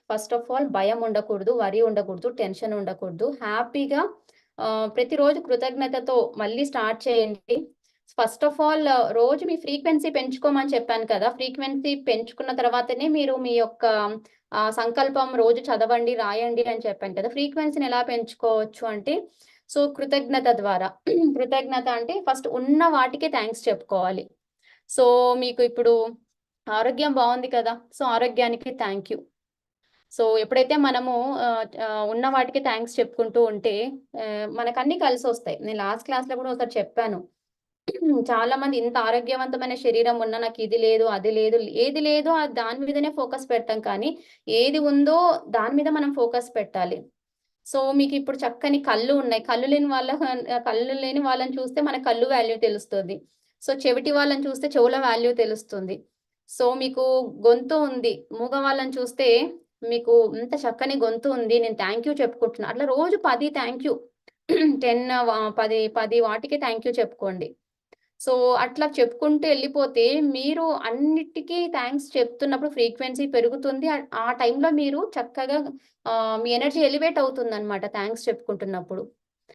First of all భయం ఉండకూడదు, వరి ఉండకూడదు, టెన్షన్ ఉండకూడదు. హ్యాపీగా ప్రతిరోజు కృతజ్ఞతతో మళ్ళీ స్టార్ట్ చేయండి. ఫస్ట్ ఆఫ్ ఆల్ రోజు మీ ఫ్రీక్వెన్సీ పెంచుకోమని చెప్పాను కదా! ఫ్రీక్వెన్సీ పెంచుకున్న తర్వాతనే మీరు మీ యొక్క సంకల్పం రోజు చదవండి, రాయండి అని చెప్పాను కదా! ఫ్రీక్వెన్సీని ఎలా పెంచుకోవచ్చు అంటే, సో, కృతజ్ఞత ద్వారా. కృతజ్ఞత అంటే ఫస్ట్ ఉన్న వాటికే థాంక్స్ చెప్పుకోవాలి. సో, మీకు ఇప్పుడు ఆరోగ్యం బావుంది కదా! సో, ఆరోగ్యానికి థాంక్ యూ. సో, ఎప్పుడైతే మనము ఉన్న వాటికి థాంక్స్ చెప్పుకుంటూ ఉంటే మనకన్నీ కలిసొస్తాయి. నేను లాస్ట్ క్లాస్‌లో గూడా ఒకసారి చెప్పాను. చాలామంది ఇంత ఆరోగ్యవంతమైన శరీరం ఉన్నా నాకిది లేదు, అది లేదు, ఏది లేదో దాని మీదనే ఫోకస్ పెడతాం కానీ, ఏది ఉందో దాని మీద మనం ఫోకస్ పెట్టాలి. సో, మీకిప్పుడు చక్కని కళ్ళు ఉన్నాయి. కళ్ళు లేని వాళ్ళని చూస్తే మన కళ్ళు వాల్యూ తెలుస్తది. సో, చెవిటి వాళ్ళని చూస్తే చెవుల వాల్యూ తెలుస్తుంది. సో, మీకు గొంతు ఉంది. మూగ వాళ్ళని చూస్తే మీకు ఇంత చక్కని గొంతు ఉంది. నేను థాంక్ యూ చెప్పుకుంటున్నా. అట్లా రోజు 10 థాంక్ యూ 10 10 వాటికి థాంక్ యూ చెప్పుకోండి. సో, అట్లా చెప్పుకుంటూ ఎళ్ళిపోతే మీరు అన్నిటికి థాంక్స్ చెప్తున్నప్పుడు ఫ్రీక్వెన్సీ పెరుగుతుంది. ఆ టైంలో మీరు చక్కగా మీ ఎనర్జీ ఎలివేట్ అవుతుందనమాట థాంక్స్ చెప్పుకుంటున్నప్పుడు.